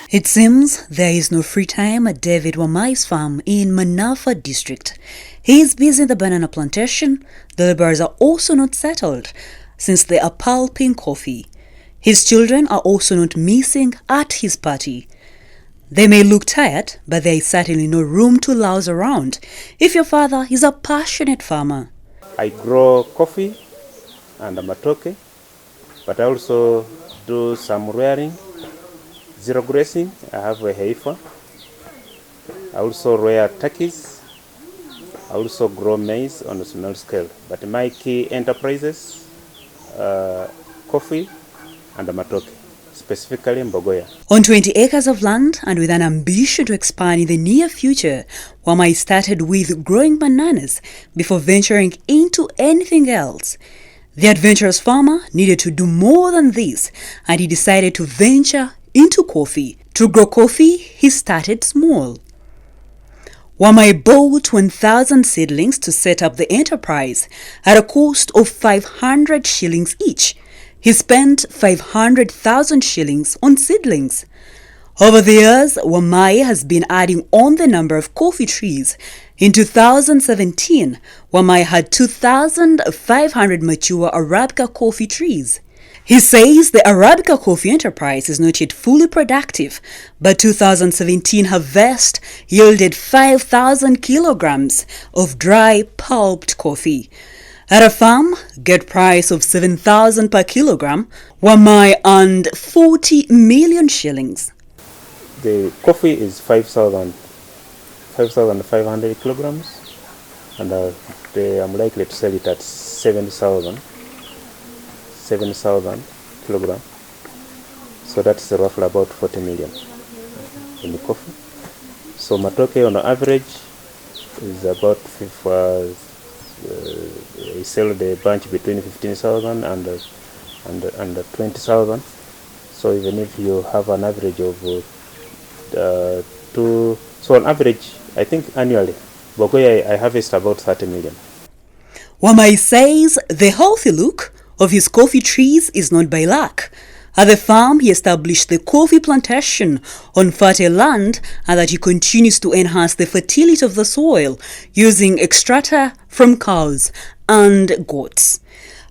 It seems there is no free time at David Wamai's farm in Manafa district. He is busy in the banana plantation. The laborers are also not settled since they are pulping coffee. His children are also not missing at his party. They may look tired, but there is certainly no room to louse around if your father is a passionate farmer. I grow coffee and matoke, but I also do some rearing, zero grazing. I have a heifer. I also rear turkeys. I also grow maize on a small scale. But my key enterprises, coffee and matoke, specifically in Bogoya. On 20 acres of land and with an ambition to expand in the near future, Wamai started with growing bananas before venturing into anything else. The adventurous farmer needed to do more than this, and he decided to venture into coffee. To grow coffee, he started small. Wamai bought 1,000 seedlings to set up the enterprise at a cost of 500 shillings each. He spent 500,000 shillings on seedlings. Over the years, Wamai has been adding on the number of coffee trees. In 2017, Wamai had 2,500 mature Arabica coffee trees. He says the Arabica coffee enterprise is not yet fully productive, but 2017 harvest yielded 5,000 kilograms of dry pulped coffee. At a farm get price of 7,000 per kilogram, Wamai earned 40 million shillings. The coffee is 5,500 kilograms, and I'm likely to sell it at 7,000 kilograms. So that's roughly about 40 million in the coffee. So matoke on average is about we sell the bunch between 15,000 and 20,000. So even if you have an average of so on average, I think annually, Bogoya I harvest about 30 million. Wamai says the healthy look of his coffee trees is not by luck. At the farm, he established the coffee plantation on fertile land, and that he continues to enhance the fertility of the soil using extractor from cows and goats.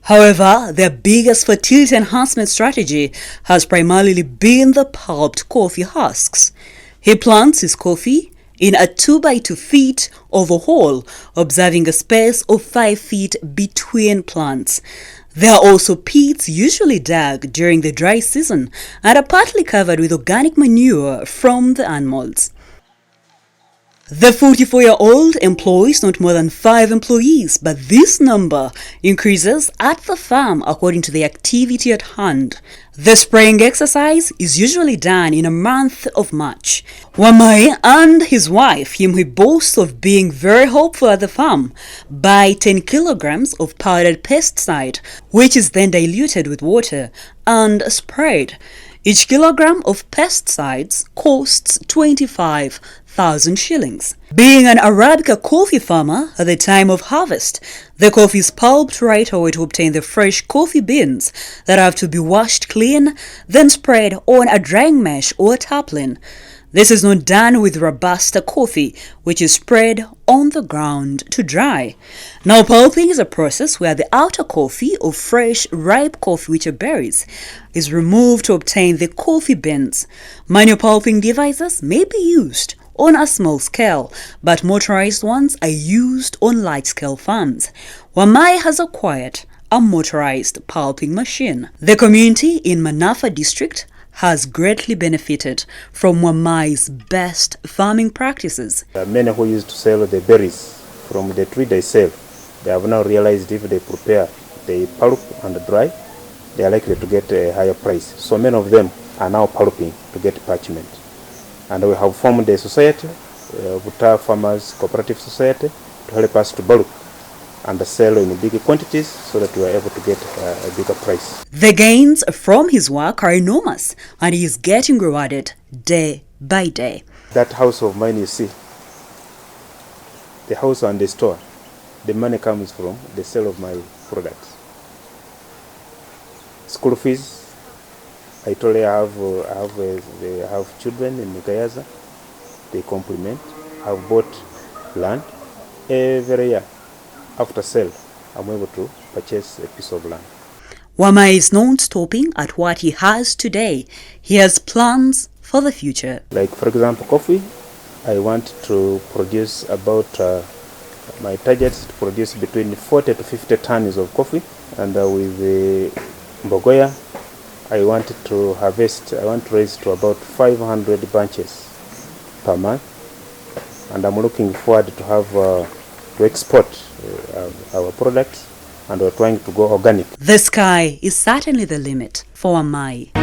However, their biggest fertility enhancement strategy has primarily been the pulped coffee husks. He plants his coffee in a 2 by 2 feet oval hole, observing a space of 5 feet between plants. There are also pits usually dug during the dry season and are partly covered with organic manure from the animals. The 44-year-old employs not more than 5 employees, but this number increases at the farm according to the activity at hand. The spraying exercise is usually done in a month of March. Wamai and his wife, whom he boasts of being very hopeful at the farm, buy 10 kilograms of powdered pesticide, which is then diluted with water and sprayed. Each kilogram of pesticides costs 25,000 shillings. Being an Arabica coffee farmer at the time of harvest, the coffee is pulped right away to obtain the fresh coffee beans that have to be washed clean, then spread on a drying mesh or tarpaulin. This is not done with Robusta coffee, which is spread on the ground to dry. Now, pulping is a process where the outer coffee of fresh, ripe coffee, which are berries, is removed to obtain the coffee beans. Manual pulping devices may be used on a small scale, but motorized ones are used on large-scale farms. Wamai has acquired a motorized pulping machine. The community in Manafa district has greatly benefited from Wamai's best farming practices. Many who used to sell the berries from the tree they sell, they have now realized if they prepare, they pulp and dry, they are likely to get a higher price. So many of them are now pulping to get parchment. And we have formed a society, Buta Farmers Cooperative Society, to help us to bulk and sell in big quantities so that we are able to get a bigger price. The gains from his work are enormous, and he is getting rewarded day by day. That house of mine you see, the house and the store, the money comes from the sale of my products. School fees, I told you they have children in Gayaza. They complement. I've bought land every year. After sale, I'm able to purchase a piece of land. Wamai is not stopping at what he has today. He has plans for the future. Like, for example, coffee. I want to produce about, my target is to produce between 40 to 50 tons of coffee. And with the Mbogoya, I want to raise to about 500 bunches per month. And I'm looking forward to have to export our products, and we're trying to go organic. The sky is certainly the limit for Wamai.